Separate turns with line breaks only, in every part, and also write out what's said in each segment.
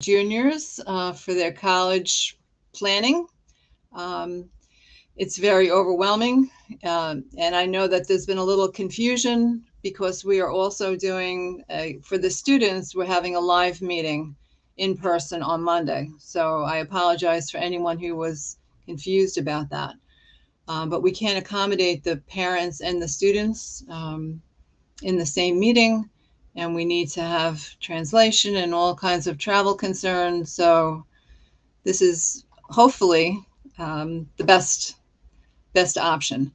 juniors for their college planning. Um, it's very overwhelming, and I know that there's been a little confusion because we are also doing, for the students, we're having a live meeting in person on Monday. So I apologize for anyone who was confused about that. But we can't accommodate the parents and the students in the same meeting, and we need to have translation and all kinds of travel concerns. So this is hopefully the best option.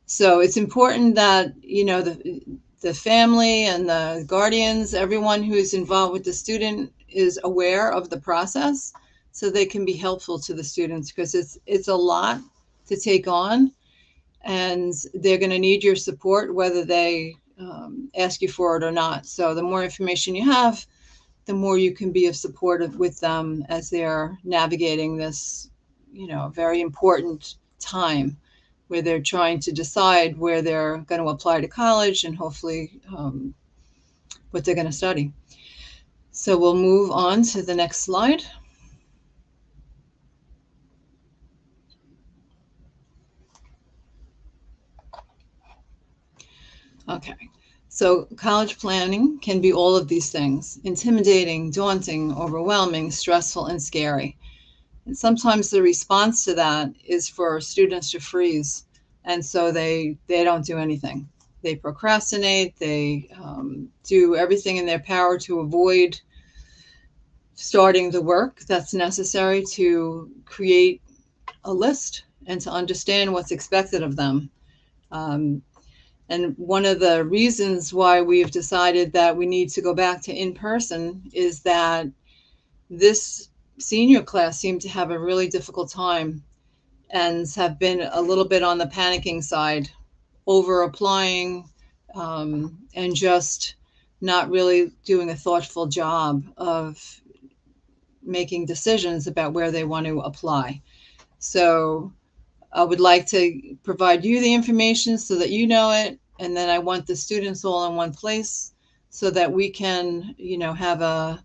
So it's important that, you know, the family and the guardians, everyone who's involved with the student is aware of the process so they can be helpful to the students, because it's a lot to take on, and they're going to need your support whether they ask you for it or not. So the more information you have, the more you can be of support with them as they're navigating this, you know, very important time where they're trying to decide where they're going to apply to college and hopefully what they're going to study. So we'll move on to the next slide. Okay. So college planning can be all of these things: intimidating, daunting, overwhelming, stressful, and scary. And sometimes the response to that is for students to freeze. And so they don't do anything. They procrastinate, they do everything in their power to avoid starting the work that's necessary to create a list and to understand what's expected of them. Um, and one of the reasons why we've decided that we need to go back to in person is that this senior class seemed to have a really difficult time and have been a little bit on the panicking side, over applying, and just not really doing a thoughtful job of making decisions about where they want to apply. So I would like to provide you the information so that you know it, and then I want the students all in one place so that we can, you know, have a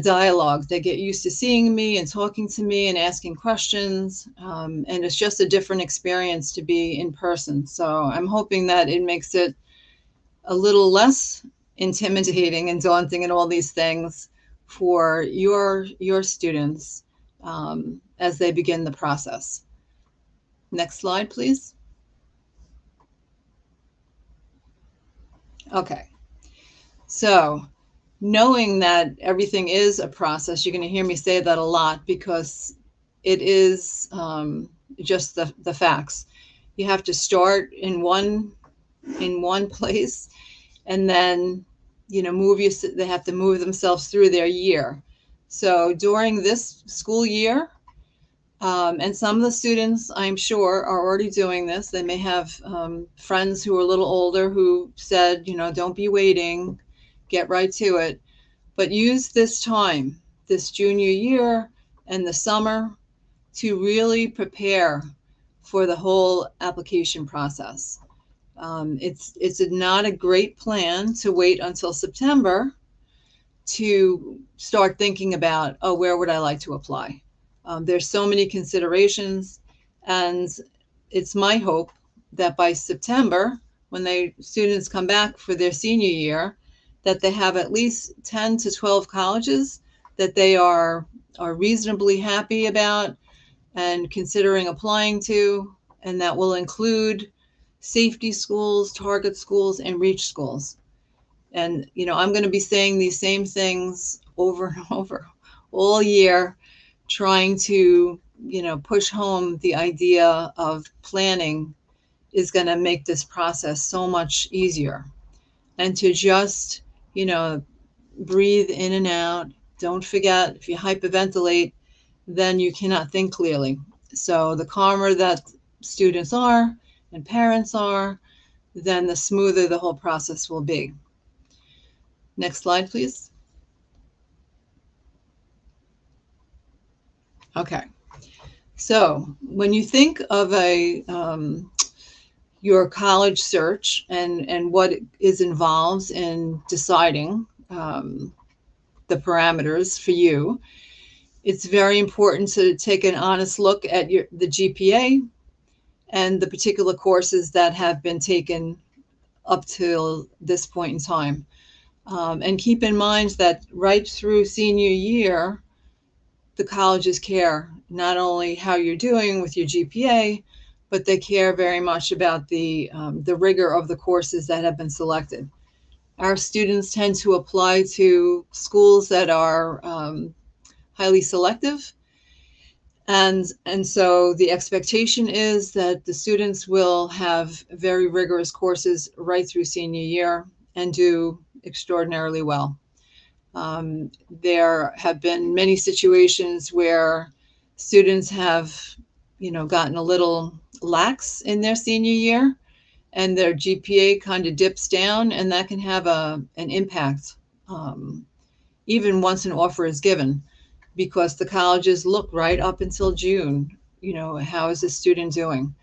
dialogue. They get used to seeing me and talking to me and asking questions. And it's just a different experience to be in person. So I'm hoping that it makes it a little less intimidating and daunting and all these things for your students as they begin the process. Next slide, please. Okay. So knowing that everything is a process, you're going to hear me say that a lot because it is just the facts. You have to start in one place, and then, you know, they have to move themselves through their year. So during this school year, and some of the students, I'm sure, are already doing this. They may have friends who are a little older who said, you know, don't be waiting, get right to it. But use this time, this junior year and the summer, to really prepare for the whole application process. It's not a great plan to wait until September to start thinking about, oh, where would I like to apply? There's so many considerations, and it's my hope that by September, when students come back for their senior year, that they have at least 10 to 12 colleges that they are reasonably happy about and considering applying to, and that will include safety schools, target schools, and reach schools. And, you know, I'm going to be saying these same things over and over all year, trying to, you know, push home the idea of planning is going to make this process so much easier. And to just, you know, breathe in and out. Don't forget, if you hyperventilate, then you cannot think clearly. So the calmer that students are and parents are, then the smoother the whole process will be. Next slide, please. Okay. So when you think of your college search and what is involved in deciding, the parameters for you. It's very important to take an honest look at the GPA and the particular courses that have been taken up till this point in time. And keep in mind that right through senior year, the colleges care not only how you're doing with your GPA, but they care very much about the rigor of the courses that have been selected. Our students tend to apply to schools that are highly selective. And so the expectation is that the students will have very rigorous courses right through senior year and do extraordinarily well. There have been many situations where students have, gotten a little lax in their senior year, and their GPA kind of dips down, and that can have an impact, even once an offer is given, because the colleges look right up until June, how is the student doing?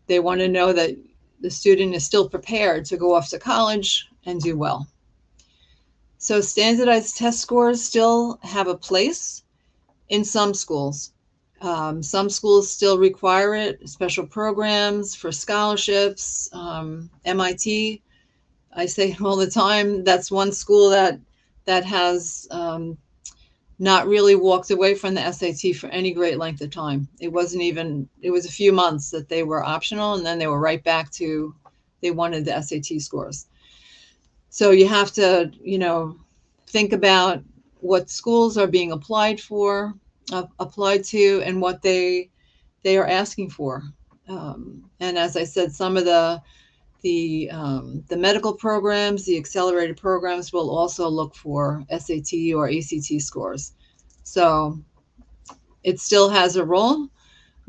They want to know that the student is still prepared to go off to college and do well. So standardized test scores still have a place in some schools. Some schools still require it, special programs for scholarships. MIT, I say all the time, that's one school that has not really walked away from the SAT for any great length of time. It was a few months that they were optional, and then they were right back to, they wanted the SAT scores. So you have to, think about what schools are being applied to, and what they are asking for. And as I said, some of the medical programs, the accelerated programs will also look for SAT or ACT scores. So it still has a role,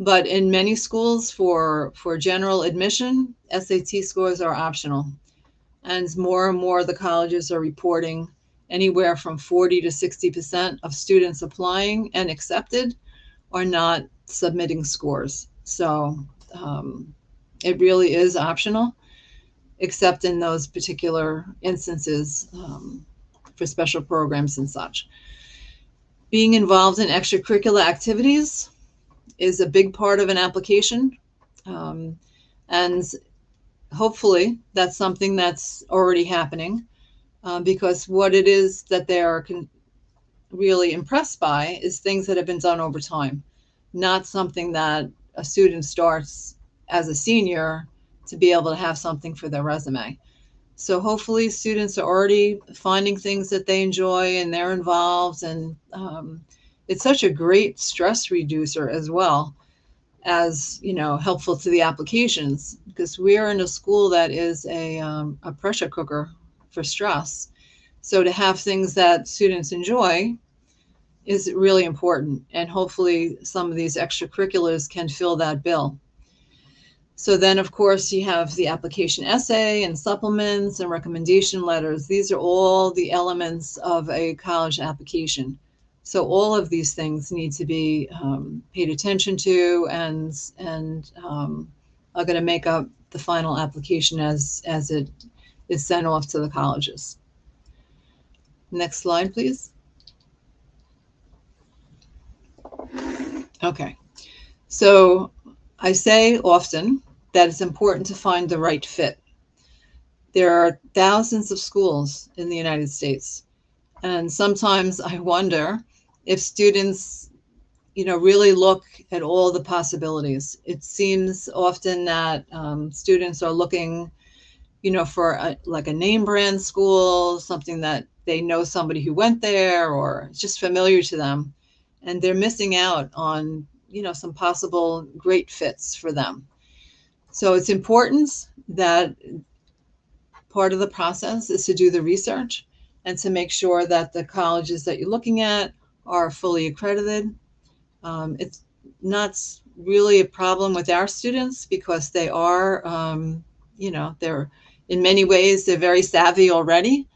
but in many schools for general admission, SAT scores are optional. And more the colleges are reporting anywhere from 40 to 60% of students applying and accepted are not submitting scores. So it really is optional, except in those particular instances for special programs and such. Being involved in extracurricular activities is a big part of an application. And hopefully that's something that's already happening, because what it is that they are really impressed by is things that have been done over time, not something that a student starts as a senior to be able to have something for their resume. So hopefully students are already finding things that they enjoy and they're involved, and it's such a great stress reducer as well as, helpful to the applications, because we are in a school that is a pressure cooker for stress. So to have things that students enjoy is really important, and hopefully some of these extracurriculars can fill that bill. So then, of course, you have the application essay and supplements and recommendation letters. These are all the elements of a college application. So all of these things need to be paid attention to, and are going to make up the final application as it is sent off to the colleges. Next slide, please. Okay, so I say often that it's important to find the right fit. There are thousands of schools in the United States, and sometimes I wonder if students, really look at all the possibilities. It seems often that students are looking, for a name brand school, something that they know somebody who went there or it's just familiar to them, and they're missing out on, some possible great fits for them. So it's important that part of the process is to do the research and to make sure that the colleges that you're looking at are fully accredited. It's not really a problem with our students because they are, they're in many ways, they're very savvy already.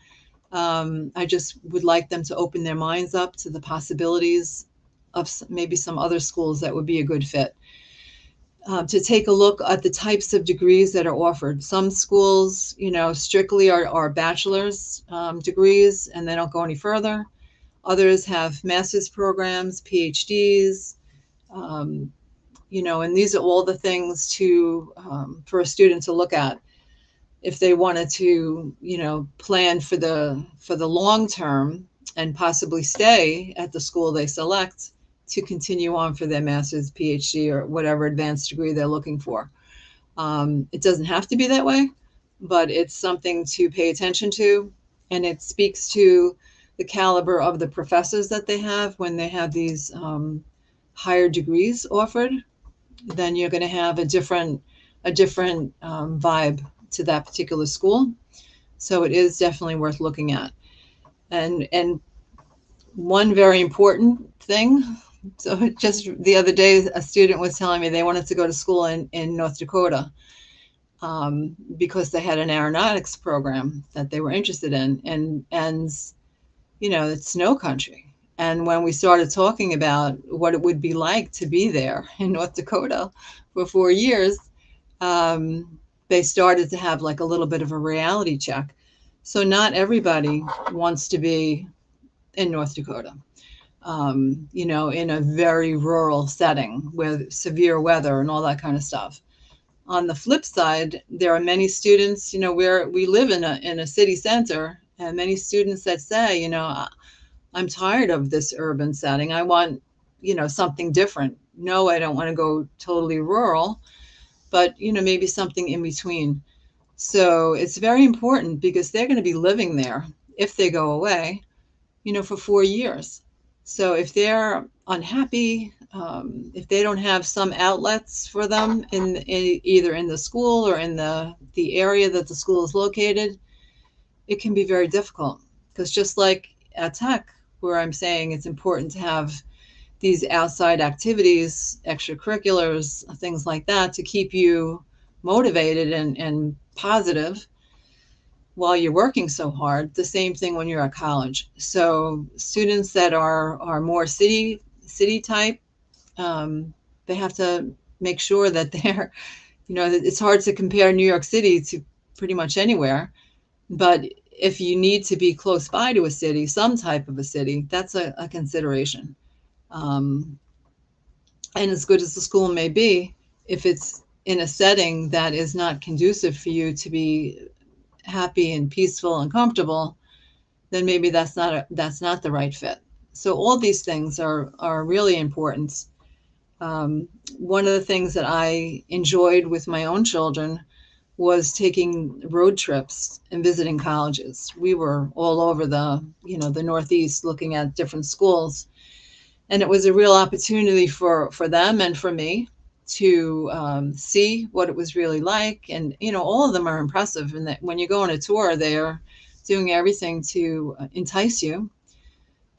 I just would like them to open their minds up to the possibilities of maybe some other schools that would be a good fit. To take a look at the types of degrees that are offered. Some schools, strictly are bachelor's degrees and they don't go any further. Others have master's programs, PhDs, um, and these are all the things for a student to look at if they wanted to, plan for the long term and possibly stay at the school they select to continue on for their master's, PhD, or whatever advanced degree they're looking for. It doesn't have to be that way, but it's something to pay attention to, and it speaks to the caliber of the professors that they have when they have these higher degrees offered. Then you're going to have a different vibe to that particular school. So it is definitely worth looking at. And one very important thing. So just the other day, a student was telling me they wanted to go to school in North Dakota because they had an aeronautics program that they were interested in, and it's snow country. And when we started talking about what it would be like to be there in North Dakota for 4 years, they started to have like a little bit of a reality check. So not everybody wants to be in North Dakota, in a very rural setting with severe weather and all that kind of stuff. On the flip side, there are many students, where we live in a city center, and many students that say, I'm tired of this urban setting. I want, something different. No, I don't want to go totally rural, but, maybe something in between. So it's very important because they're going to be living there if they go away, for 4 years. So if they're unhappy, if they don't have some outlets for them in either in the school or in the area that the school is located, it can be very difficult. Because just like at Tech, where I'm saying it's important to have these outside activities, extracurriculars, things like that, to keep you motivated and positive while you're working so hard. The same thing when you're at college. So students that are more city type, they have to make sure that they're, it's hard to compare New York City to pretty much anywhere, but if you need to be close by to a city, some type of a city, that's a consideration. And as good as the school may be, if it's in a setting that is not conducive for you to be happy and peaceful and comfortable, then maybe that's not the right fit. So all these things are really important. One of the things that I enjoyed with my own children was taking road trips and visiting colleges. We were all over the Northeast looking at different schools, and it was a real opportunity for them and for me to see what it was really like. And all of them are impressive, and that when you go on a tour, they're doing everything to entice you,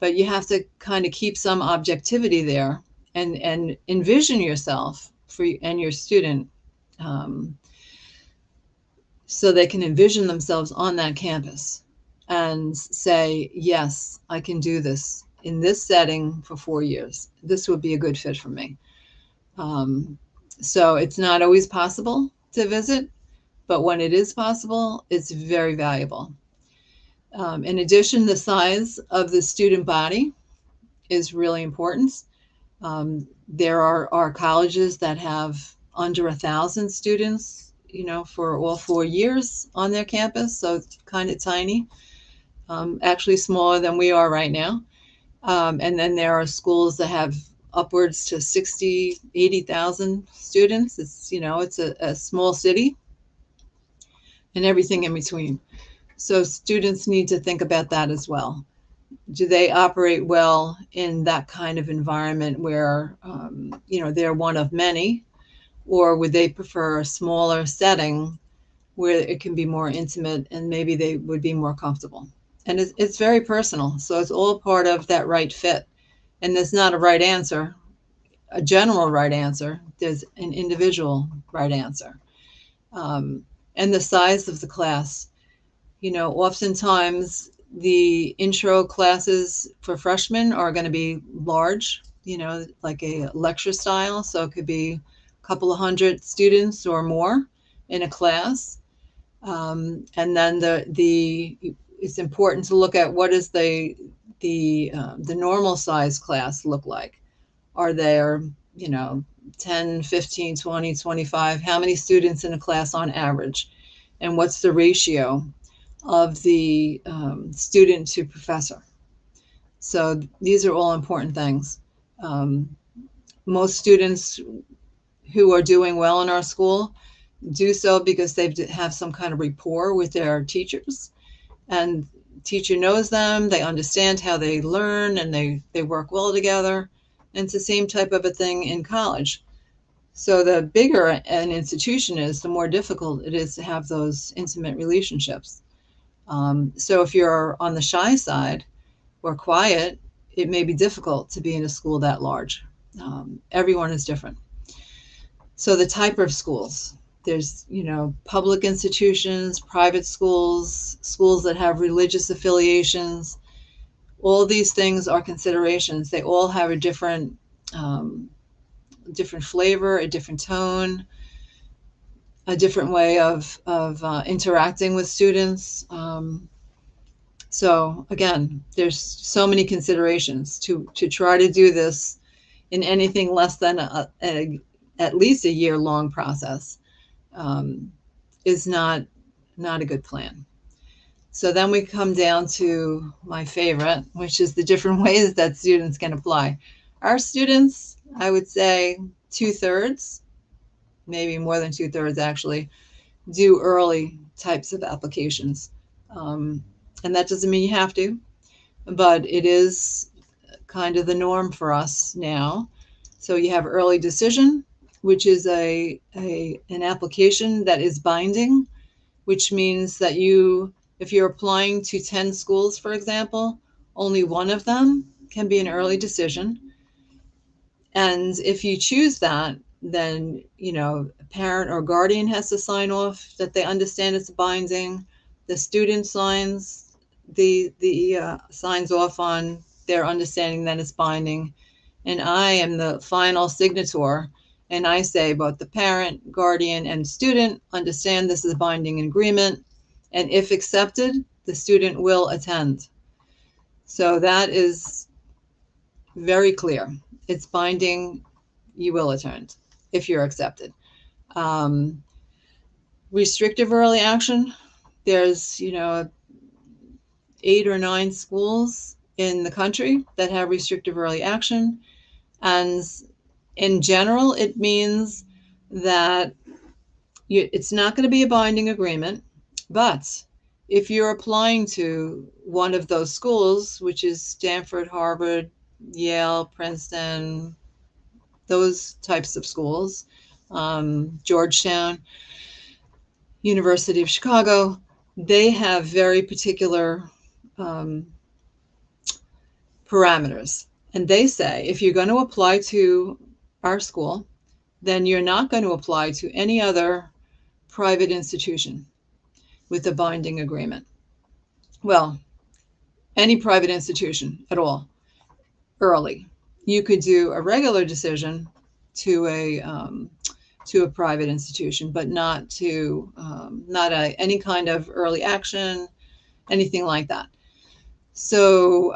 but you have to kind of keep some objectivity there and envision yourself and your student, so they can envision themselves on that campus and say, yes, I can do this in this setting for 4 years. This would be a good fit for me. So it's not always possible to visit, but when it is possible, it's very valuable. In addition, the size of the student body is really important. There are colleges that have under 1,000 students, for all 4 years on their campus. So it's kind of tiny, actually smaller than we are right now. And then there are schools that have upwards to 60, 80,000 students. It's a small city and everything in between. So students need to think about that as well. Do they operate well in that kind of environment where, they're one of many? Or would they prefer a smaller setting where it can be more intimate and maybe they would be more comfortable? And it's very personal. So it's all part of that right fit. And there's not a right answer, a general right answer. There's an individual right answer. And the size of the class. Oftentimes the intro classes for freshmen are going to be large, like a lecture style. So it could be couple of hundred students or more in a class, and then it's important to look at what is the the normal size class look like? Are there, 10, 15, 20, 25? How many students in a class on average? And what's the ratio of the student to professor? So these are all important things. Most students who are doing well in our school do so because they have some kind of rapport with their teachers, and teacher knows them, they understand how they learn, and they work well together. And it's the same type of a thing in college. So the bigger an institution is, the more difficult it is to have those intimate relationships. So if you're on the shy side or quiet, it may be difficult to be in a school that large. Everyone is different. So the type of schools, there's, public institutions, private schools, schools that have religious affiliations. All these things are considerations. They all have a different flavor, a different tone, a different way of interacting with students. So again, there's so many considerations to try to do this in anything less than at least a year-long process is not a good plan. So then we come down to my favorite, which is the different ways that students can apply. Our students, I would say 2/3, maybe more than 2/3 actually, do early types of applications. And that doesn't mean you have to, but it is kind of the norm for us now. So you have early decision, which is an application that is binding, which means that if you're applying to 10 schools, for example, only one of them can be an early decision. And if you choose that, then, a parent or guardian has to sign off that they understand it's binding. The student signs signs off on their understanding that it's binding. And I am the final signator. And I say both the parent, guardian, and student understand this is a binding agreement. And if accepted, the student will attend. So that is very clear. It's binding. You will attend if you're accepted. Restrictive early action. There's, 8 or 9 schools in the country that have restrictive early action. And in general, it means that it's not going to be a binding agreement, but if you're applying to one of those schools, which is Stanford, Harvard, Yale, Princeton, those types of schools, Georgetown, University of Chicago, they have very particular parameters. And they say, if you're going to apply to our school, then you're not going to apply to any other private institution with a binding agreement. Well, any private institution at all, early. You could do a regular decision to a private institution, but not to any kind of early action, anything like that. So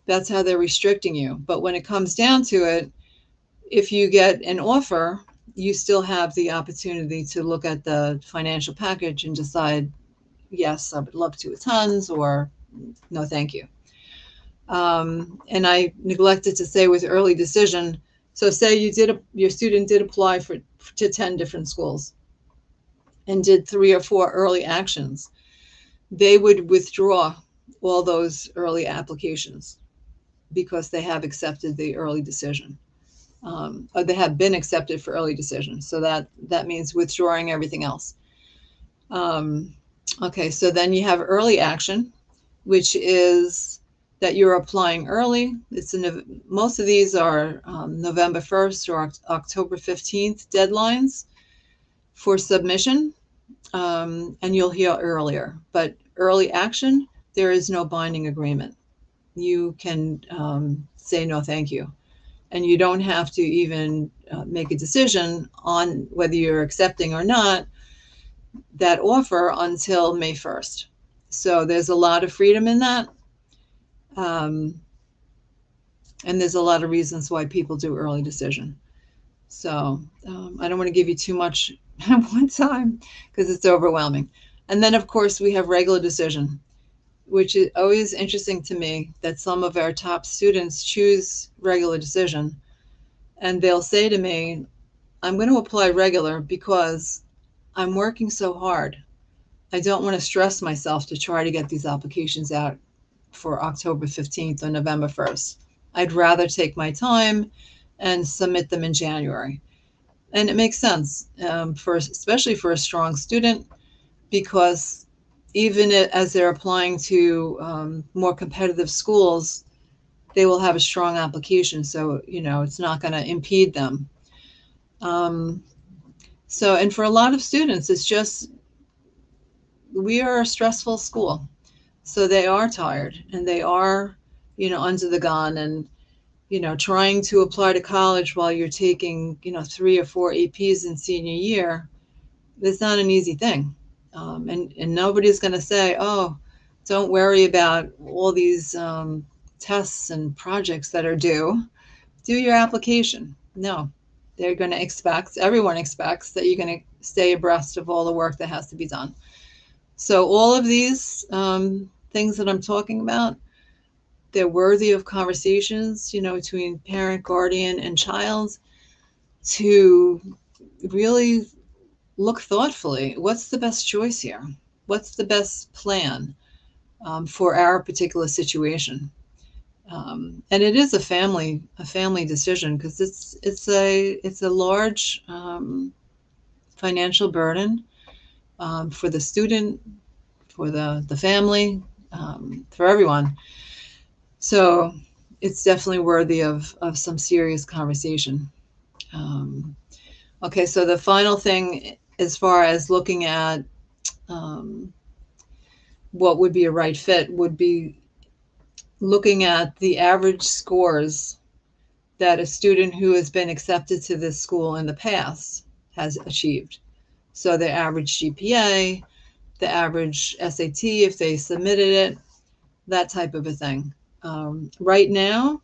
that's how they're restricting you. But when it comes down to it, if you get an offer, you still have the opportunity to look at the financial package and decide, yes, I would love to attend, or no, thank you. And I neglected to say with early decision, so say your student did apply to 10 different schools and did 3 or 4 early actions, they would withdraw all those early applications because they have accepted the early decision. Or they have been accepted for early decision. So that means withdrawing everything else. Okay, so then you have early action, which is that you're applying early. Most of these are November 1st or October 15th deadlines for submission, and you'll hear earlier. But early action, there is no binding agreement. You can say no, thank you. And you don't have to even make a decision on whether you're accepting or not that offer until May 1st. So there's a lot of freedom in that. And there's a lot of reasons why people do early decision. So I don't want to give you too much at one time because it's overwhelming. And then, of course, we have regular decision, which is always interesting to me that some of our top students choose regular decision. And they'll say to me, I'm going to apply regular because I'm working so hard. I don't want to stress myself to try to get these applications out for October 15th or November 1st. I'd rather take my time and submit them in January. And it makes sense, especially for a strong student, because even as they're applying to more competitive schools, they will have a strong application. So, it's not going to impede them. And for a lot of students, it's just, we are a stressful school. So they are tired and they are, under the gun, and, trying to apply to college while you're taking, 3 or 4 APs in senior year, it's not an easy thing. And nobody's going to say, oh, don't worry about all these tests and projects that are due. Do your application. No, they're going to everyone expects that you're going to stay abreast of all the work that has to be done. So all of these things that I'm talking about, they're worthy of conversations, between parent, guardian, and child, to really look thoughtfully. What's the best choice here? What's the best plan for our particular situation? And it is a family decision, because it's a large financial burden for the student, for the family, for everyone. So it's definitely worthy of some serious conversation. Okay, so the final thing, as far as looking at what would be a right fit, would be looking at the average scores that a student who has been accepted to this school in the past has achieved. So the average GPA, the average SAT, if they submitted it, that type of a thing. Right now,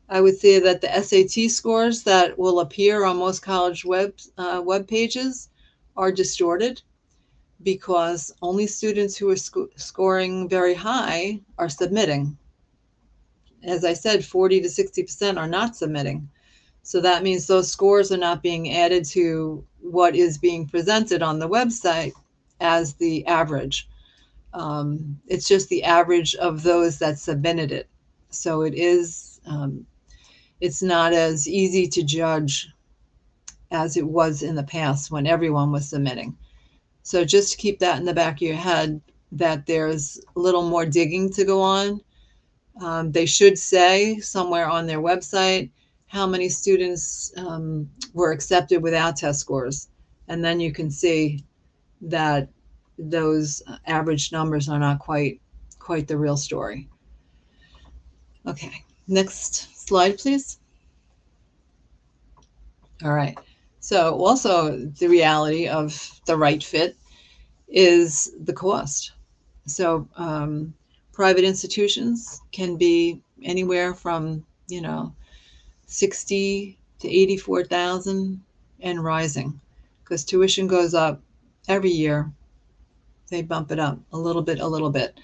I would say that the SAT scores that will appear on most college web pages are distorted, because only students who are scoring very high are submitting. As I said, 40 to 60% are not submitting. So that means those scores are not being added to what is being presented on the website as the average. It's just the average of those that submitted it. So it's not as easy to judge as it was in the past when everyone was submitting. So just keep that in the back of your head, that there's a little more digging to go on. They should say somewhere on their website how many students were accepted without test scores. And then you can see that those average numbers are not quite the real story. Okay, next slide, please. All right. So also the reality of the right fit is the cost. So private institutions can be anywhere from, 60 to 84,000 and rising, because tuition goes up every year. They bump it up a little bit.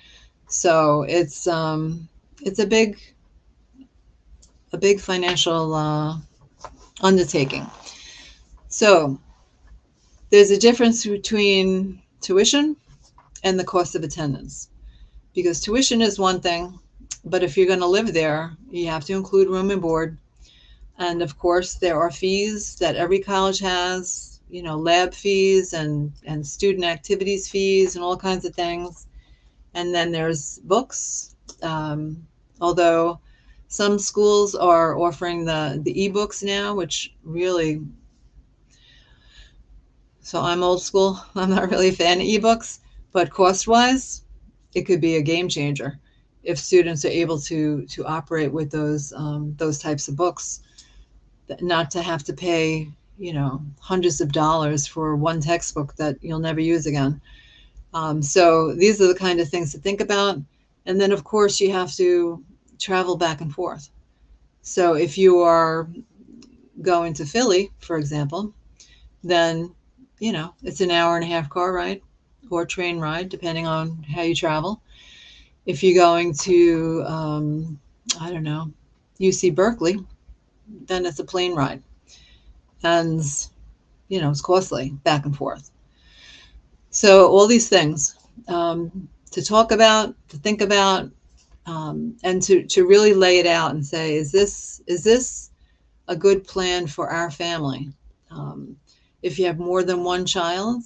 So it's a big financial undertaking. So there's a difference between tuition and the cost of attendance, because tuition is one thing, but if you're going to live there, you have to include room and board. And of course, there are fees that every college has, lab fees and student activities fees and all kinds of things. And then there's books, although some schools are offering the ebooks now, which really, so I'm old school. I'm not really a fan of ebooks, but cost-wise, it could be a game changer if students are able to operate with those types of books, not to have to pay, hundreds of dollars for one textbook that you'll never use again. So these are the kind of things to think about. And then, of course, you have to travel back and forth. So if you are going to Philly, for example, then, it's an hour and a half car ride or train ride, depending on how you travel. If you're going to, I don't know, UC Berkeley, then it's a plane ride. And, it's costly back and forth. So all these things to talk about, to think about, and to really lay it out and say, is this a good plan for our family? If you have more than one child,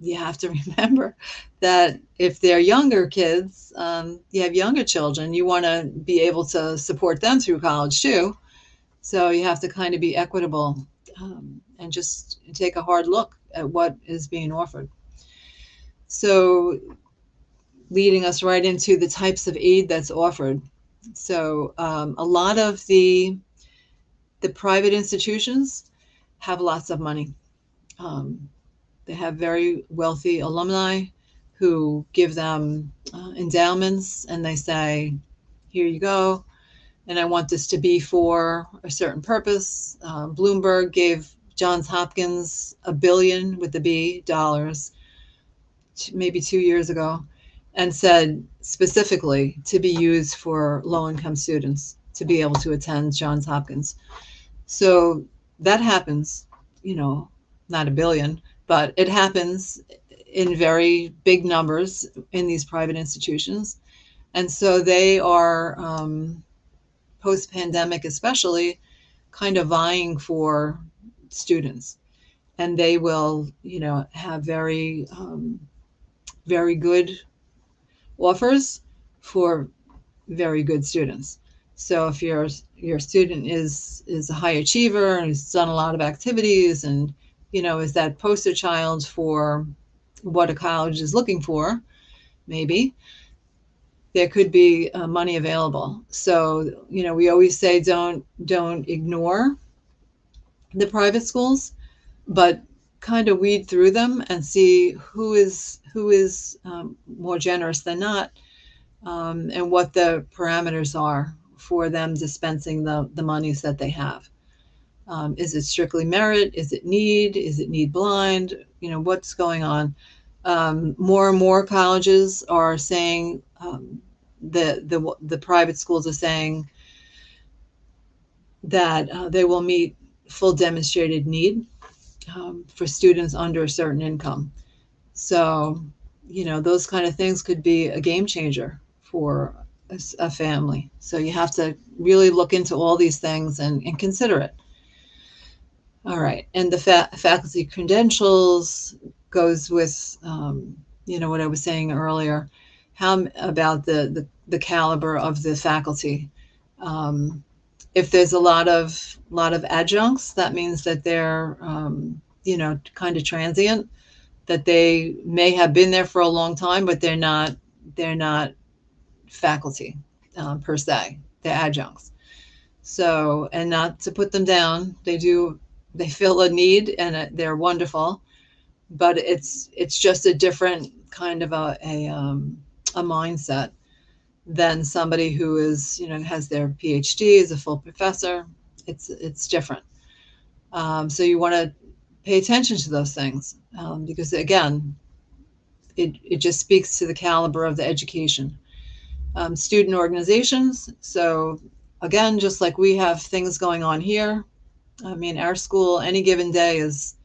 you have to remember that if they're younger kids, you have younger children, you want to be able to support them through college too. So you have to kind of be equitable and just take a hard look at what is being offered. So leading us right into the types of aid that's offered. So a lot of the private institutions have lots of money. They have very wealthy alumni who give them endowments, and they say, here you go, and I want this to be for a certain purpose. Bloomberg gave Johns Hopkins $1 billion with the B dollars maybe 2 years ago, and said specifically to be used for low-income students to be able to attend Johns Hopkins. So that happens, not $1 billion, but it happens in very big numbers in these private institutions. And so they are, post-pandemic especially, kind of vying for students. And they will, have very, very good offers for very good students. So if your student is a high achiever and has done a lot of activities and is that poster child for what a college is looking for, maybe there could be money available. So we always say don't ignore the private schools, but kind of weed through them and see who is more generous than not, and what the parameters are for them dispensing the monies that they have. Is it strictly merit? Is it need? Is it need blind? What's going on? More and more colleges are saying, the private schools are saying that they will meet full demonstrated need for students under a certain income. So, those kind of things could be a game changer for a family. So you have to really look into all these things and consider it. All right. And the faculty credentials goes with, what I was saying earlier, how about the caliber of the faculty. If there's a lot of adjuncts, that means that they're, kind of transient, that they may have been there for a long time, but they're not faculty per se. They're adjuncts. So, and not to put them down, they fill a need and they're wonderful, but it's just a different kind of a mindset than somebody who is, has their PhD, is a full professor. It's different. So you want to pay attention to those things, because again, it just speaks to the caliber of the education. Student organizations. So again, just like we have things going on here, I mean, our school, any given day is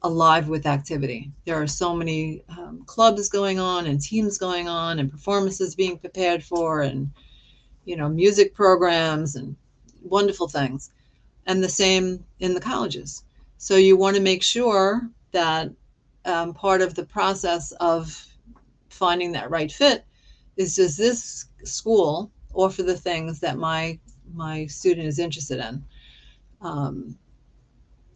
alive with activity. There are so many clubs going on and teams going on and performances being prepared for, and music programs and wonderful things. And the same in the colleges. So you want to make sure that part of the process of finding that right fit is, does this school offer the things that my student is interested in?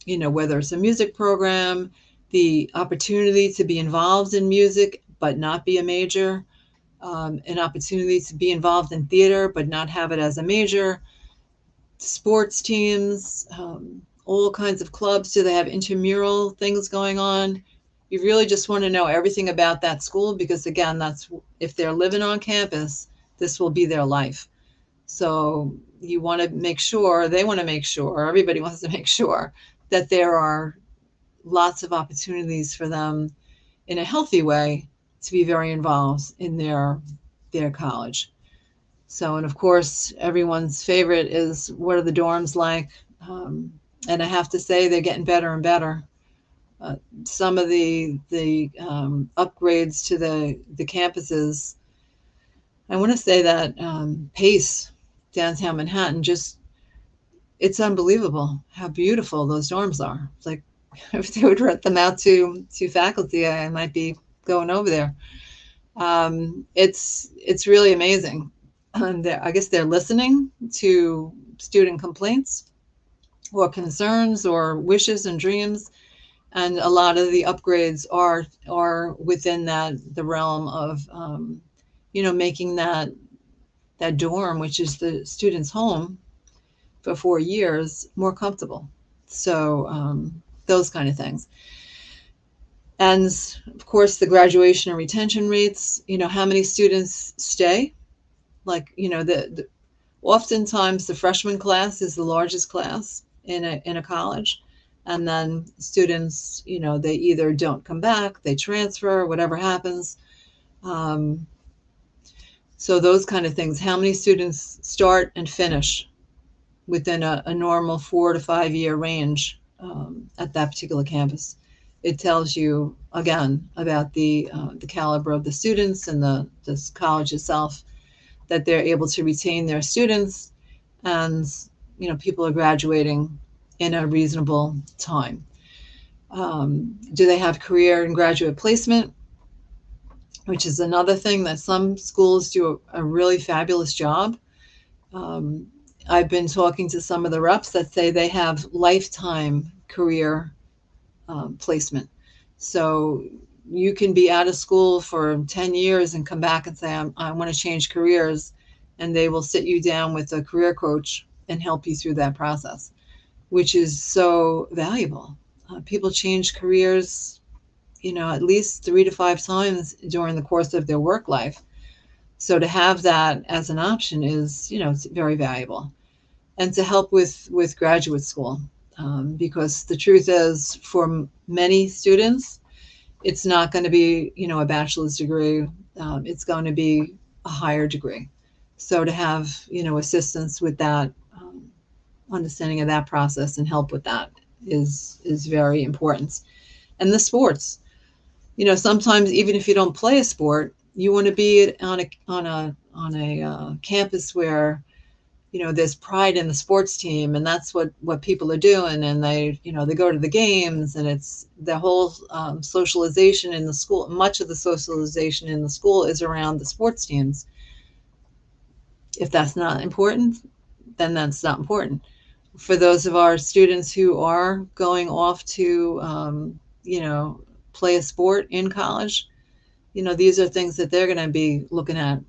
Whether it's a music program, the opportunity to be involved in music but not be a major, an opportunity to be involved in theater but not have it as a major, sports teams, all kinds of clubs. Do they have intramural things going on? You really just want to know everything about that school, because again, that's, if they're living on campus, This will be their life. So you want to make sure, they want to make sure, everybody wants to make sure that there are lots of opportunities for them in a healthy way to be very involved in their college. So, and of course, everyone's favorite is, what are the dorms like? And I have to say, they're getting better and better. Some of the upgrades to the campuses, I want to say that Pace, downtown Manhattan, just, it's unbelievable how beautiful those dorms are. It's like, if they would rent them out to faculty, I might be going over there. It's really amazing. And I guess they're listening to student complaints or concerns or wishes and dreams, and a lot of the upgrades are within the realm of making that dorm, which is the student's home for 4 years, more comfortable. So those kind of things. And of course, the graduation and retention rates, how many students stay. Like, oftentimes the freshman class is the largest class in a college. And then students, they either don't come back, they transfer, whatever happens. So those kind of things. How many students start and finish within a normal 4 to 5 year range at that particular campus? It tells you, again, about the caliber of the students and this college itself, that they're able to retain their students, and people are graduating in a reasonable time. Do they have career and graduate placement, which is another thing that some schools do a really fabulous job. I've been talking to some of the reps that say they have lifetime career placement. So you can be out of school for 10 years and come back and say, I want to change careers, and they will sit you down with a career coach and help you through that process, which is so valuable. People change careers, at least 3 to 5 times during the course of their work life. So to have that as an option is, it's very valuable. And to help with graduate school, because the truth is, for many students, it's not going to be, a bachelor's degree. It's going to be a higher degree. So to have, assistance with that, understanding of that process and help with that is very important. And the sports, sometimes even if you don't play a sport, you want to be on a campus where, there's pride in the sports team, and that's what people are doing. And they go to the games, and it's the whole socialization in the school. Much of the socialization in the school is around the sports teams. If that's not important, then that's not important. For those of our students who are going off to, play a sport in college, these are things that they're going to be looking at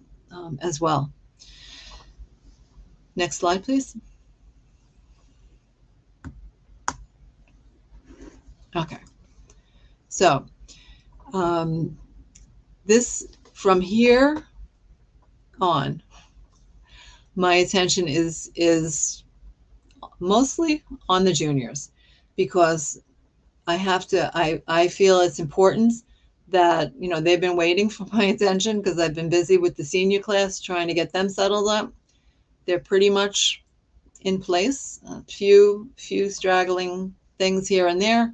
as well. Next slide, please. Okay. So this, from here on, my attention is mostly on the juniors, because I feel it's important that, they've been waiting for my attention, because I've been busy with the senior class trying to get them settled up. They're pretty much in place, a few straggling things here and there,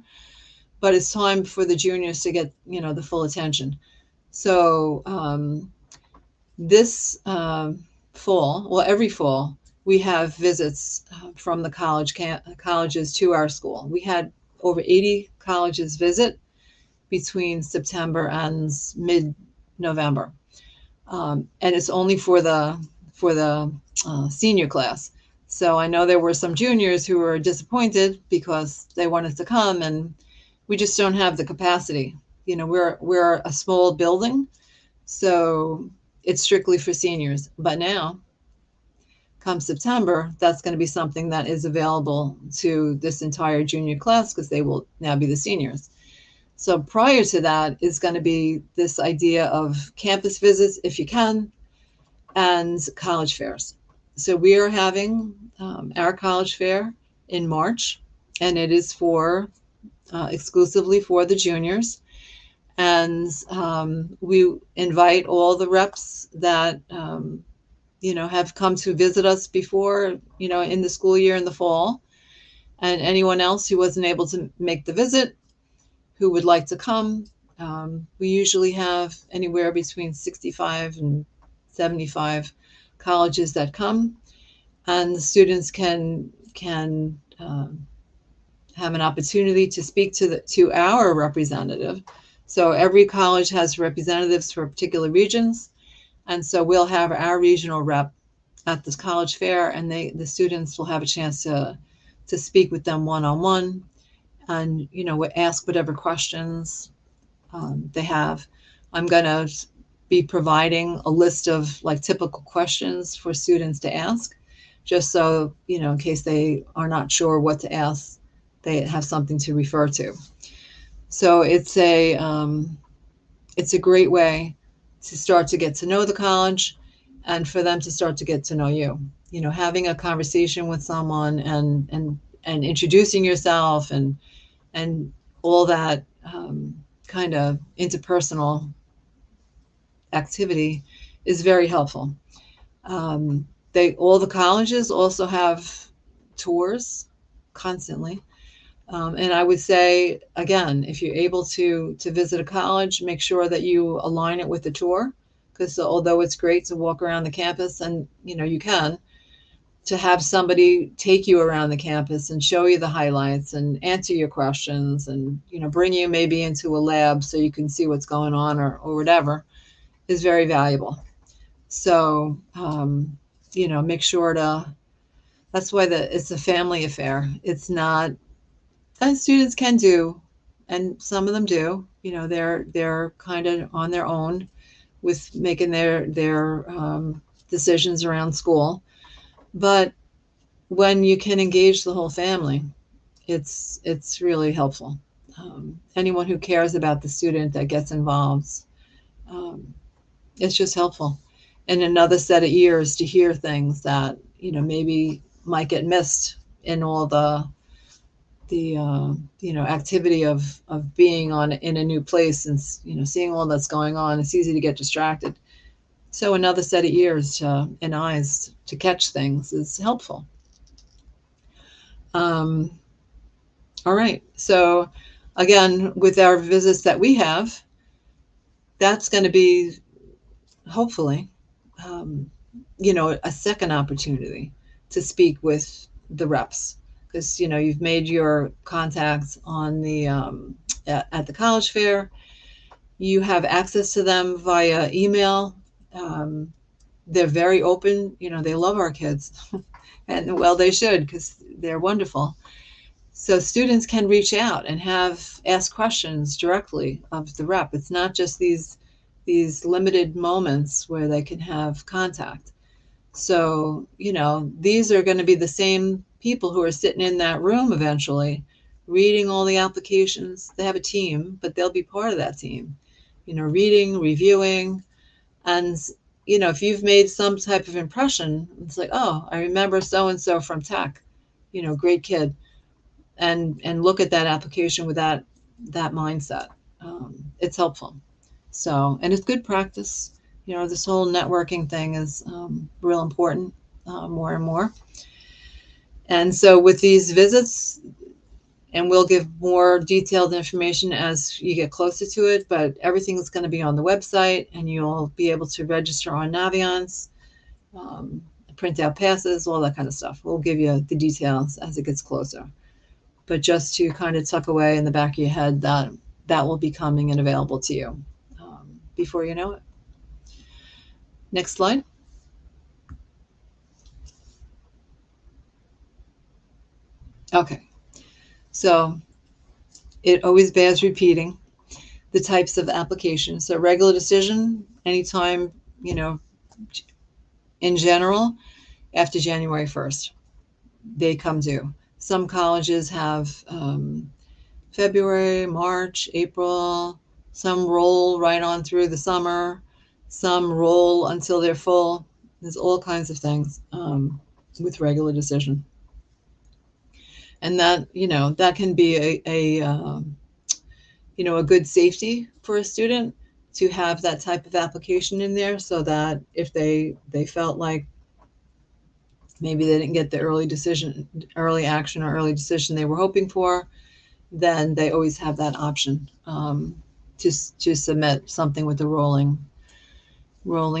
but it's time for the juniors to get, the full attention. So this fall, well, every fall, we have visits from the colleges to our school. We had over 80 colleges visit between September and mid-November. And it's only for the senior class. So I know there were some juniors who were disappointed because they wanted to come, and we just don't have the capacity. We're a small building, so it's strictly for seniors. But now, come September, that's going to be something that is available to this entire junior class, because they will now be the seniors. So prior to that is going to be this idea of campus visits, if you can, and college fairs. So we are having our college fair in March, and it is for exclusively for the juniors. And we invite all the reps that have come to visit us before, in the school year in the fall, and anyone else who wasn't able to make the visit who would like to come. We usually have anywhere between 65 and 75 colleges that come, and the students can have an opportunity to speak to our representative. So every college has representatives for particular regions, and so we'll have our regional rep at this college fair, and the students will have a chance to speak with them one-on-one, and ask whatever questions they have. I'm going to be providing a list of like typical questions for students to ask, just so in case they are not sure what to ask, they have something to refer to. So it's a great way to start to get to know the college, and for them to start to get to know you. Having a conversation with someone and introducing yourself and all that kind of interpersonal activity is very helpful. All the colleges also have tours constantly. And I would say, again, if you're able to visit a college, make sure that you align it with the tour, because although it's great to walk around the campus, and you can, to have somebody take you around the campus and show you the highlights and answer your questions, and bring you maybe into a lab so you can see what's going on, or whatever, is very valuable. So make sure to. That's why it's a family affair. It's not. And students can do, and some of them do. They're kind of on their own with making their decisions around school. But when you can engage the whole family, it's really helpful. Anyone who cares about the student that gets involved, um, it's just helpful. And another set of ears to hear things that maybe might get missed in all the activity of being in a new place, and seeing all that's going on. It's easy to get distracted. So another set of ears and eyes to catch things is helpful. All right. So again, with our visits that we have, that's going to be hopefully, a second opportunity to speak with the reps, because you've made your contacts on the at the college fair. You have access to them via email. They're very open. They love our kids, and well, they should, because they're wonderful. So students can reach out and ask questions directly of the rep. It's not just these limited moments where they can have contact. So, these are going to be the same people who are sitting in that room eventually, reading all the applications. They have a team, but they'll be part of that team, reading, reviewing. And, if you've made some type of impression, it's like, oh, I remember so-and-so from tech, great kid. And look at that application with that mindset. It's helpful. So, and it's good practice. This whole networking thing is real important, more and more. And so with these visits, and we'll give more detailed information as you get closer to it, but everything is going to be on the website, and you'll be able to register on Naviance, print out passes, all that kind of stuff. We'll give you the details as it gets closer. But just to kind of tuck away in the back of your head that will be coming and available to you before you know it. Next slide. Okay, so it always bears repeating the types of applications. So regular decision, anytime, in general, after January 1st, they come due. Some colleges have February, March, April. Some roll right on through the summer. Some roll until they're full. There's all kinds of things with regular decision. And that, that can be a good safety for a student to have that type of application in there, so that if they felt like maybe they didn't get the early action or early decision they were hoping for, then they always have that option to submit something with the rolling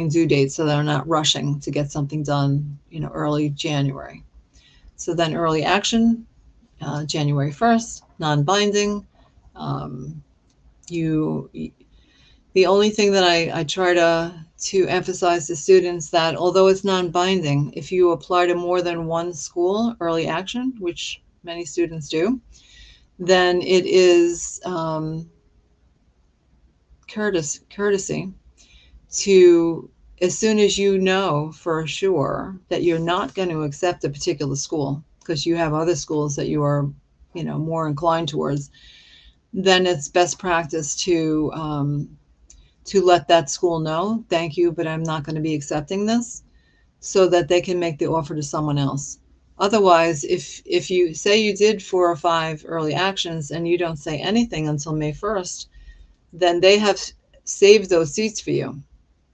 due date, so they're not rushing to get something done, early January. So then early action, January 1st, non-binding. Um, you, the only thing that I try to emphasize to students, that although it's non-binding, if you apply to more than one school early action, which many students do, then it is courtesy to, as soon as you know for sure that you're not going to accept a particular school because you have other schools that you are, more inclined towards, then it's best practice to let that school know, thank you, but I'm not going to be accepting this, so that they can make the offer to someone else. Otherwise, if you say you did 4 or 5 early actions and you don't say anything until May 1st, then they have saved those seats for you,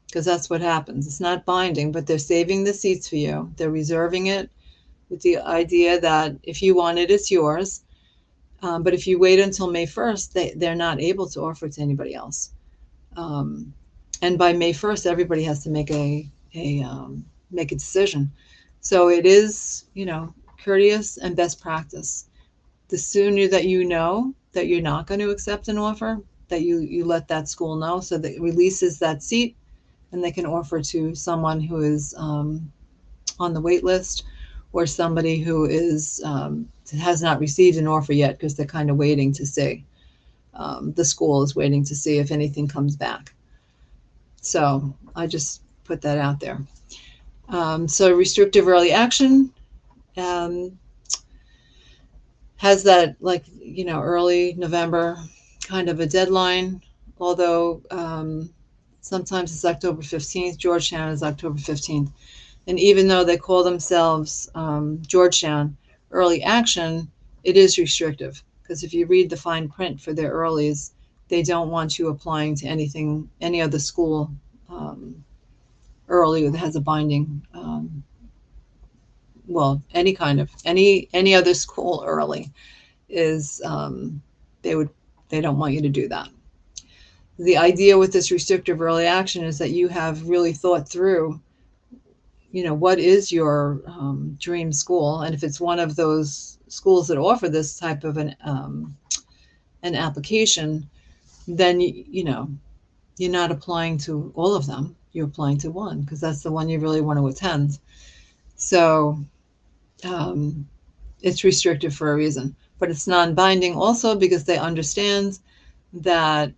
because that's what happens. It's not binding, but they're saving the seats for you. They're reserving it with the idea that if you want it, it's yours. But if you wait until May 1st, they're not able to offer it to anybody else. And by May 1st, everybody has to make make a decision. So it is, courteous and best practice. The sooner that you know that you're not going to accept an offer, that you let that school know, so that it releases that seat and they can offer to someone who is on the wait list, or somebody who has not received an offer yet, because they're kind of waiting to see. The school is waiting to see if anything comes back. So I just put that out there. So restrictive early action has that, early November kind of a deadline, although sometimes it's October 15th. Georgetown is October 15th. And even though they call themselves Georgetown Early Action, it is restrictive, because if you read the fine print for their earlies, they don't want you applying to any other school early that has a binding, any other school early is, they don't want you to do that. The idea with this restrictive early action is that you have really thought through, what is your dream school, and if it's one of those schools that offer this type of an application, then you're not applying to all of them. You're applying to one, because that's the one you really want to attend. So it's restrictive for a reason, but it's non-binding also because they understand that,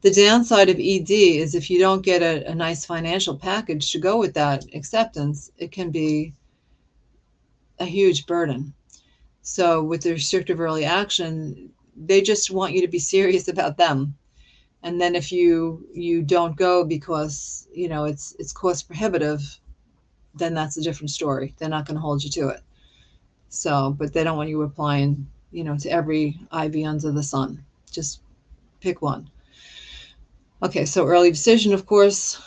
the downside of ED is if you don't get a nice financial package to go with that acceptance, it can be a huge burden. So with the restrictive early action, they just want you to be serious about them. And then if you don't go because, it's cost prohibitive, then that's a different story. They're not going to hold you to it. So, but they don't want you applying, to every IV under the sun. Just pick one. Okay, so early decision, of course,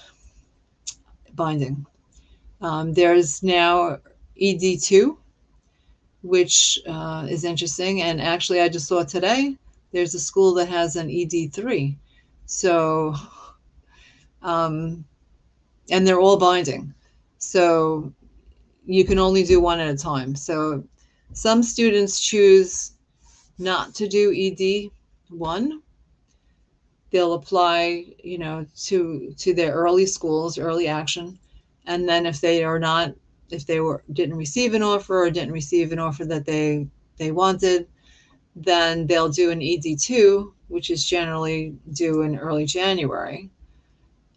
binding. There's now ED2, which is interesting. And actually, I just saw today, there's a school that has an ED3. So, and they're all binding. So you can only do one at a time. So some students choose not to do ED1. They'll apply, to their early schools, early action. And then if they didn't receive an offer, or didn't receive an offer that they wanted, then they'll do an ED2, which is generally due in early January.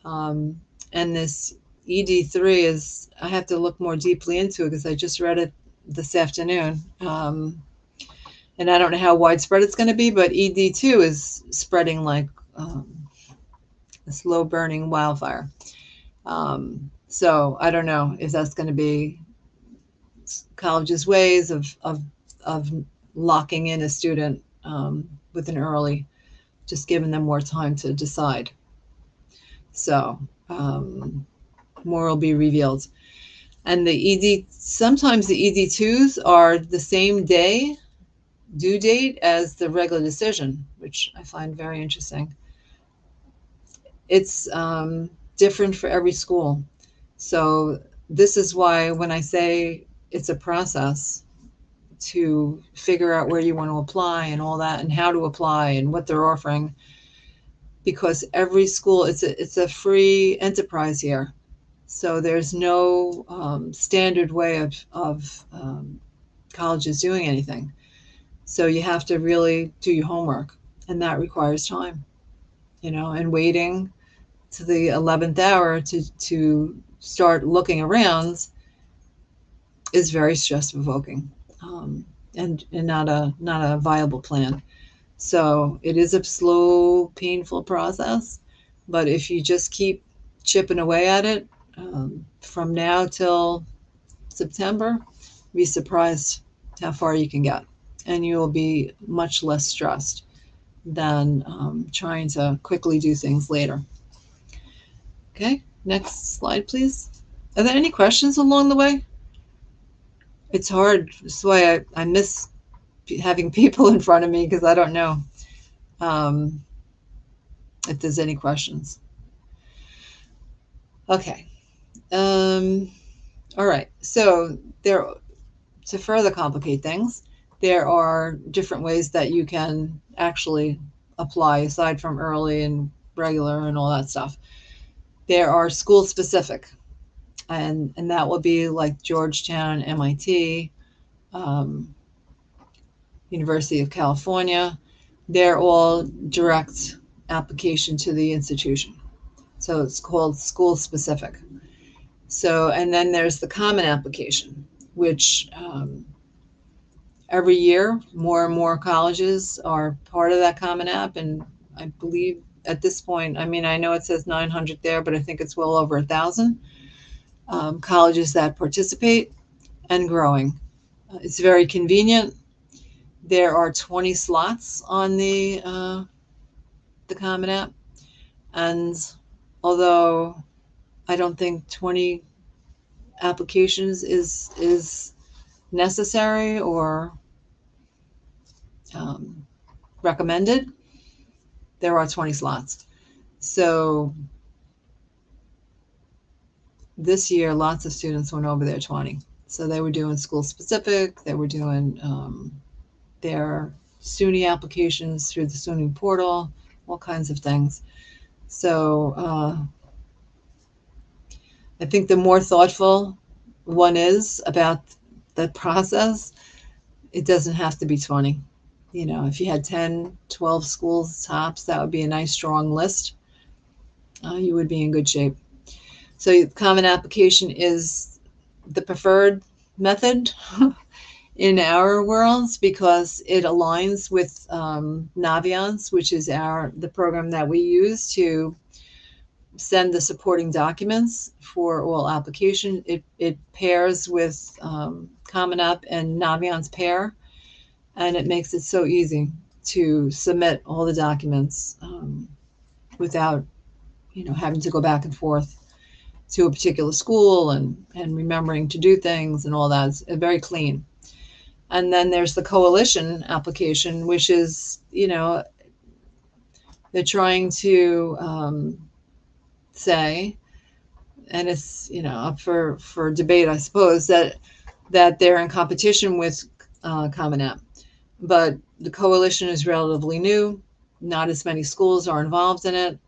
And this ED3 is, I have to look more deeply into it because I just read it this afternoon. And I don't know how widespread it's going to be, but ED2 is spreading like a slow burning wildfire. So I don't know if that's going to be college's ways of locking in a student with an early, just giving them more time to decide. So more will be revealed. And sometimes the ED2s are the same day due date as the regular decision, which I find very interesting. It's different for every school. So this is why when I say it's a process to figure out where you want to apply and all that and how to apply and what they're offering, because every school, it's a free enterprise here. So there's no standard way of colleges doing anything. So you have to really do your homework, and that requires time, and waiting to the 11th hour to start looking around is very stress provoking, and not a viable plan. So it is a slow, painful process, but if you just keep chipping away at it from now till September, be surprised how far you can get, and you will be much less stressed than trying to quickly do things later. Okay, next slide, please. Are there any questions along the way? It's hard. That's why I miss having people in front of me, because I don't know if there's any questions. Okay. All right. So to further complicate things, there are different ways that you can actually apply aside from early and regular and all that stuff. There are school specific, and that will be like Georgetown, MIT, University of California. They're all direct application to the institution. So it's called school specific. So, and then there's the common application, which every year more and more colleges are part of that common app. And I believe at this point, I mean, I know it says 900 there, but I think it's well over 1,000 colleges that participate and growing. It's very convenient. There are 20 slots on the Common App, and although I don't think 20 applications is necessary or recommended, there are 20 slots. So this year, lots of students went over their 20. So they were doing school specific, they were doing their SUNY applications through the SUNY portal, all kinds of things. So I think the more thoughtful one is about the process, it doesn't have to be 20. If you had 10, 12 schools tops, that would be a nice strong list. You would be in good shape. So common application is the preferred method in our worlds because it aligns with Naviance, which is the program that we use to send the supporting documents for all application. It pairs with Common App and Naviance pair, and it makes it so easy to submit all the documents without having to go back and forth to a particular school and remembering to do things and all that. It's very clean. And then there's the coalition application, which is, they're trying to say, and it's, up for debate, I suppose, that they're in competition with Common App. But the coalition is relatively new. Not as many schools are involved in it.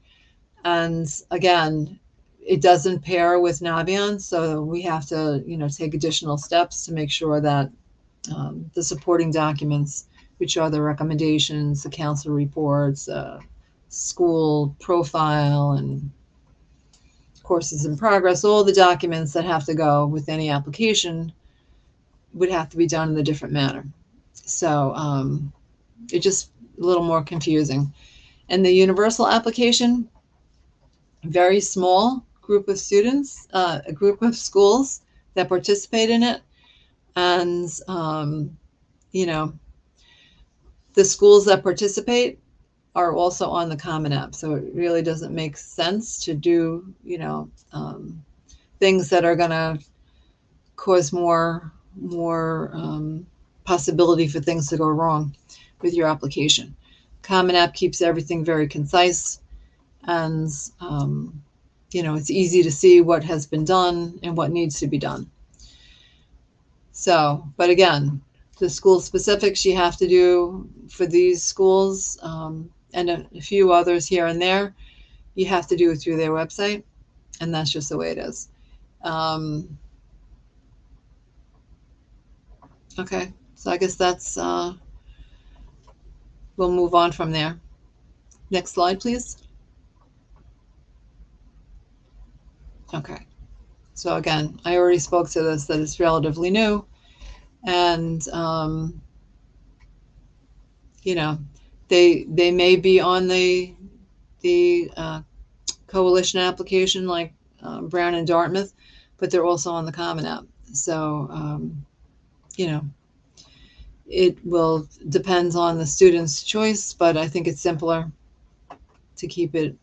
And again, it doesn't pair with Naviance, so we have to, take additional steps to make sure that the supporting documents, which are the recommendations, the council reports, school profile, and courses in progress, all the documents that have to go with any application would have to be done in a different manner. So it's just a little more confusing. And the universal application, very small. group of students, a group of schools that participate in it. And, you know, the schools that participate are also on the Common App. So it really doesn't make sense to do, things that are going to cause more possibility for things to go wrong with your application. Common App keeps everything very concise, and it's easy to see what has been done and what needs to be done. So, but again, the school specifics you have to do for these schools, and a few others here and there, you have to do it through their website, and that's just the way it is. Okay, so I guess that's, we'll move on from there. Next slide, please. Okay, so again, I already spoke to this, that it's relatively new, and they may be on the coalition application like Brown and Dartmouth, but they're also on the Common App. So it will depends on the student's choice, but I think it's simpler to keep it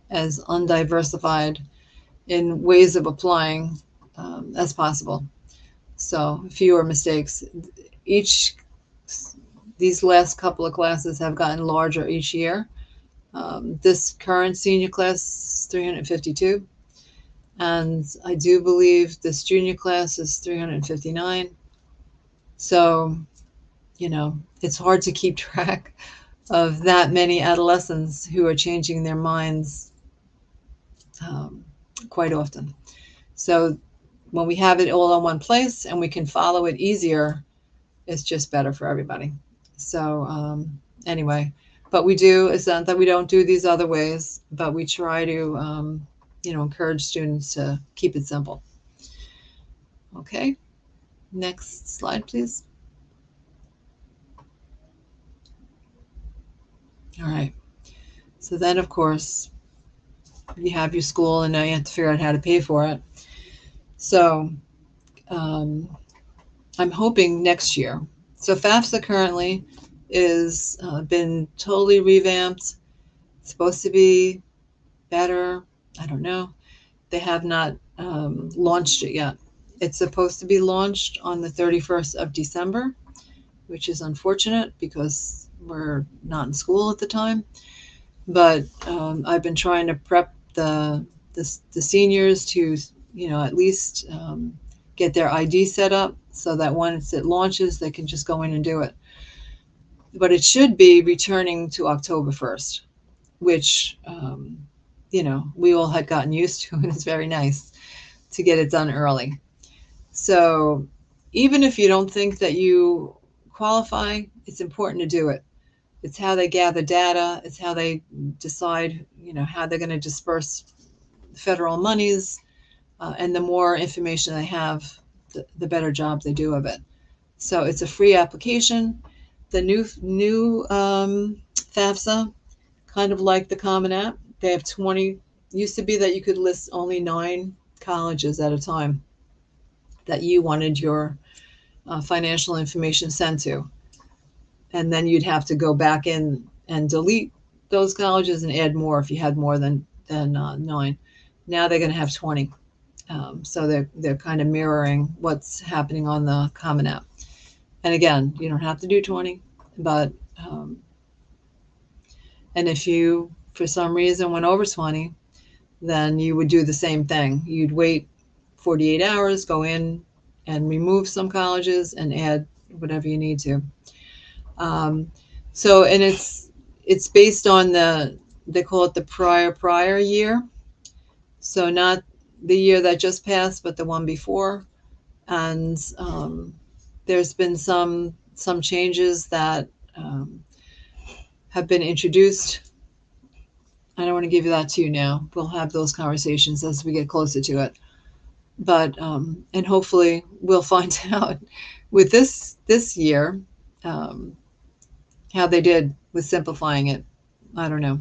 as undiversified in ways of applying as possible. So fewer mistakes. These last couple of classes have gotten larger each year. This current senior class is 352, and I do believe this junior class is 359. So, it's hard to keep track of that many adolescents who are changing their minds quite often. So when we have it all in one place and we can follow it easier, it's just better for everybody. So anyway, but it's not that we don't do these other ways, but we try to, encourage students to keep it simple. Okay, next slide, please. All right, so then of course you have your school, and now you have to figure out how to pay for it. So I'm hoping next year. So FAFSA currently is been totally revamped. It's supposed to be better. I don't know. They have not launched it yet. It's supposed to be launched on the 31st of December, which is unfortunate because we're not in school at the time. But I've been trying to prep the seniors to, at least get their ID set up so that once it launches, they can just go in and do it. But it should be returning to October 1st, which, we all had gotten used to, and it's very nice to get it done early. So even if you don't think that you qualify, it's important to do it. It's how they gather data. It's how they decide, how they're going to disperse federal monies. And the more information they have, the better job they do of it. So it's a free application. The new FAFSA, kind of like the Common App, they have 20. Used to be that you could list only 9 colleges at a time that you wanted your financial information sent to. And then you'd have to go back in and delete those colleges and add more if you had more than 9. Now they're going to have 20. So they're kind of mirroring what's happening on the Common App. And again, you don't have to do 20, but and if you, for some reason, went over 20, then you would do the same thing. You'd wait 48 hours, go in and remove some colleges and add whatever you need to. So, and it's based on they call it the prior year. So not the year that just passed, but the one before. And there's been some changes that have been introduced. I don't want to give you that to you now. We'll have those conversations as we get closer to it. But and hopefully we'll find out with this year how they did with simplifying it. I don't know.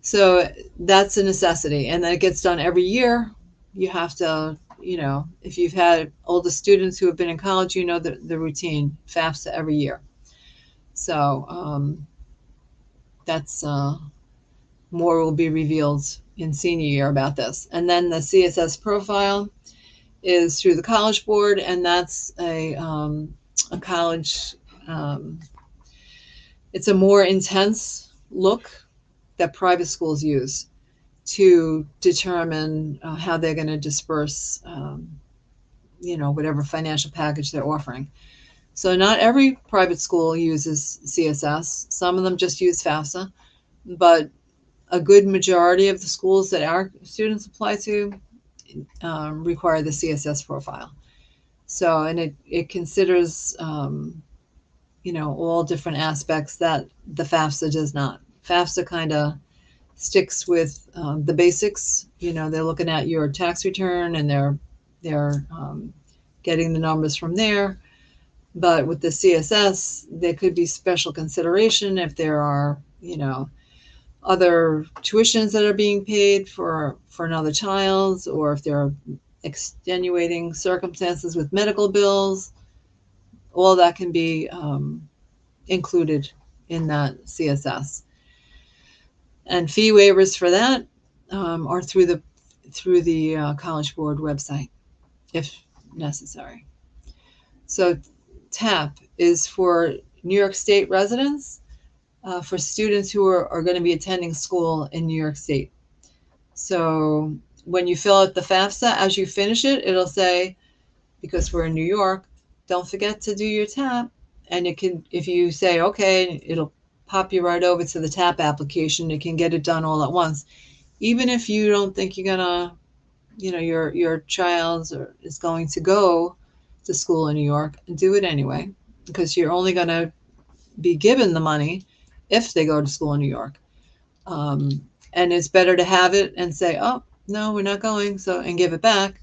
So that's a necessity. And then it gets done every year. You have to, you know, if you've had older students who have been in college, you know the routine, FAFSA every year. So that's more will be revealed in senior year about this. And then the CSS profile is through the College Board, and that's a college, um, it's a more intense look that private schools use to determine how they're going to disperse, you know, whatever financial package they're offering. So not every private school uses CSS. Some of them just use FAFSA, but a good majority of the schools that our students apply to require the CSS profile. So, and it considers, you know, all different aspects that the FAFSA does not. FAFSA kind of sticks with the basics. You know, they're looking at your tax return and they're getting the numbers from there. But with the CSS, there could be special consideration if there are, you know, other tuitions that are being paid for another child, or if there are extenuating circumstances with medical bills. All that can be included in that CSS. And fee waivers for that are through the College Board website, if necessary. So TAP is for New York State residents, for students who are going to be attending school in New York State. So when you fill out the FAFSA, as you finish it, it'll say, because we're in New York, don't forget to do your TAP. And it can, if you say, okay, it'll pop you right over to the TAP application. You can get it done all at once. Even if you don't think you're gonna, you know, your child is going to go to school in New York, do it anyway, because you're only gonna be given the money if they go to school in New York. And it's better to have it and say, oh, no, we're not going, so, and give it back,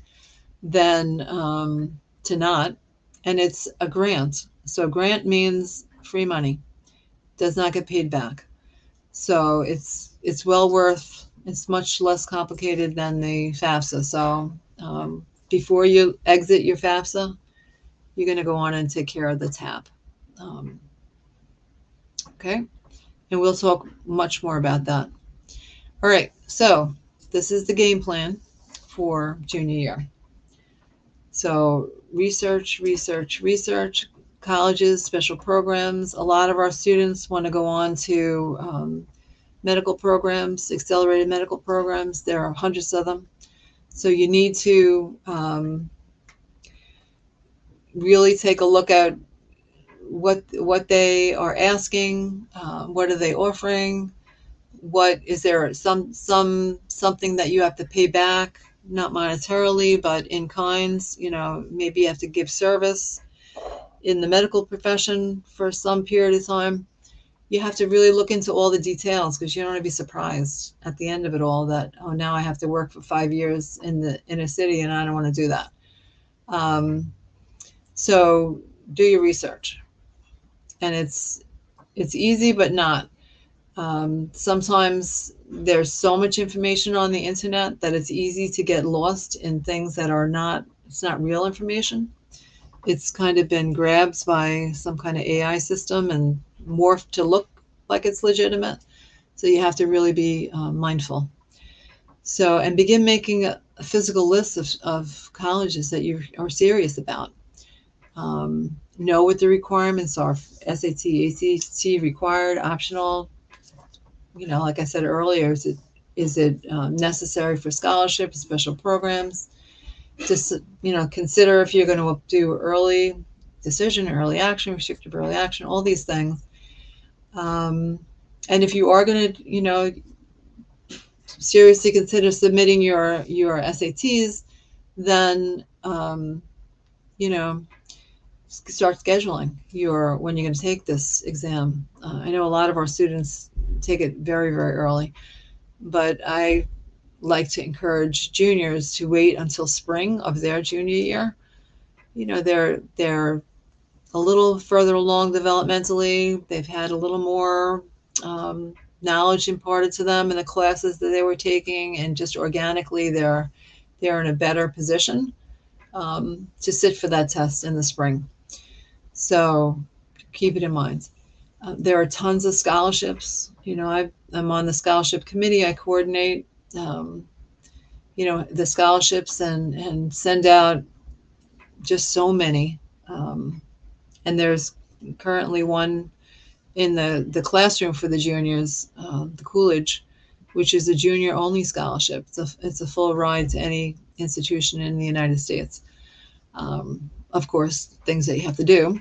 than to not. And it's a grant. So grant means free money, does not get paid back. So it's well worth, it's much less complicated than the FAFSA. So before you exit your FAFSA, you're going to go on and take care of the TAP. Okay. And we'll talk much more about that. All right. So this is the game plan for junior year. So research, research, research, colleges, special programs. A lot of our students want to go on to medical programs, accelerated medical programs. There are hundreds of them. So you need to really take a look at what they are asking, what are they offering, what is there something that you have to pay back, not monetarily, but in kinds. You know, maybe you have to give service in the medical profession for some period of time. You have to really look into all the details, because you don't want to be surprised at the end of it all that, oh, now I have to work for 5 years in the inner city and I don't want to do that. So do your research. And it's easy, but not. Sometimes there's so much information on the internet that it's easy to get lost in things that are not, it's not real information. It's kind of been grabbed by some kind of AI system and morphed to look like it's legitimate. So you have to really be mindful. So, and begin making a physical list of colleges that you are serious about. Know what the requirements are. SAT, ACT required, optional. You know, like I said earlier, is it necessary for scholarships, special programs? Just, you know, consider if you're going to do early decision, early action, restrictive early action, all these things. And if you are going to, you know, seriously consider submitting your SATs, then, you know, start scheduling when you're going to take this exam. I know a lot of our students take it very, very early, but I like to encourage juniors to wait until spring of their junior year. You know, they're a little further along developmentally. They've had a little more knowledge imparted to them in the classes that they were taking, and just organically they're in a better position to sit for that test in the spring. So keep it in mind. There are tons of scholarships. I'm on the scholarship committee. I coordinate, the scholarships and send out just so many. And there's currently one in the classroom for the juniors, the Coolidge, which is a junior only scholarship. It's a full ride to any institution in the United States. Of course, things that you have to do,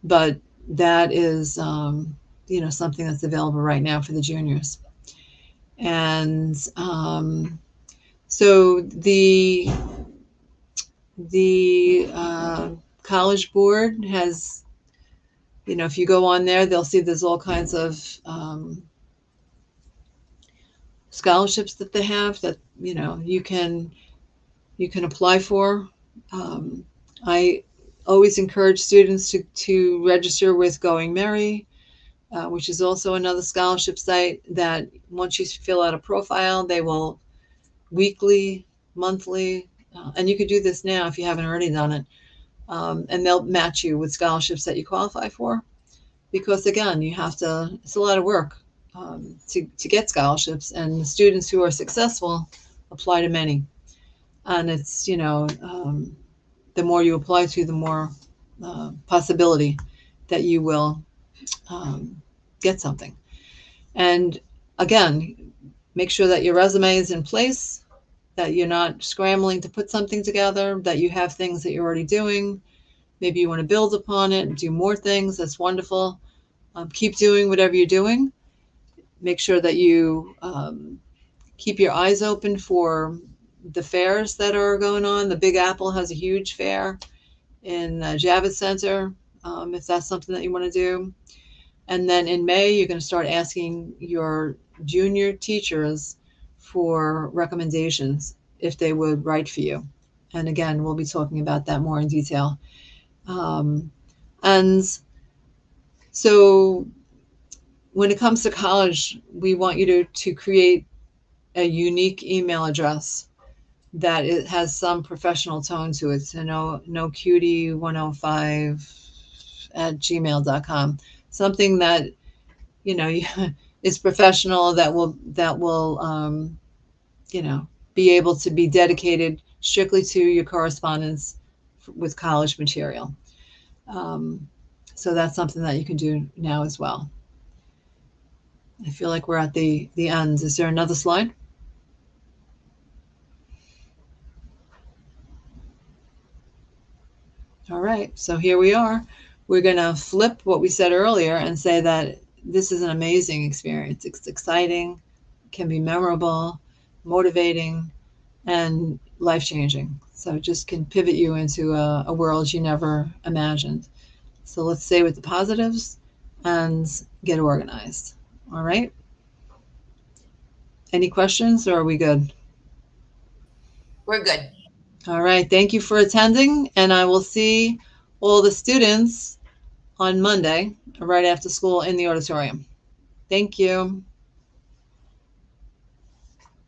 but that is, something that's available right now for the juniors. And so the College Board has, if you go on there, they'll see there's all kinds of scholarships that they have that you can apply for. I always encourage students to register with Going Merry, which is also another scholarship site that once you fill out a profile, they will weekly, monthly, and you could do this now if you haven't already done it, and they'll match you with scholarships that you qualify for. Because again, it's a lot of work to get scholarships, and the students who are successful apply to many. And it's, the more you apply to, the more possibility that you will get something. And again, make sure that your resume is in place, that you're not scrambling to put something together, that you have things that you're already doing. Maybe you want to build upon it and do more things. That's wonderful. Keep doing whatever you're doing. Make sure that you keep your eyes open for the fairs that are going on. The Big Apple has a huge fair in Javits Center, if that's something that you want to do. And then in May, you're going to start asking your junior teachers for recommendations if they would write for you. And again, we'll be talking about that more in detail. And so when it comes to college, we want you to create a unique email address that it has some professional tone to it. So no cutie105 at gmail.com. Something that, is professional, that will be able to be dedicated strictly to your correspondence with college material. So that's something that you can do now as well. I feel like we're at the end. Is there another slide? All right, so here we are. We're going to flip what we said earlier and say that this is an amazing experience. It's exciting, can be memorable, motivating, and life-changing. So it just can pivot you into a world you never imagined. So let's stay with the positives and get organized. All right? Any questions, or are we good?
We're good.
All right. Thank you for attending, and I will see all the students on Monday right after school in the auditorium. Thank you.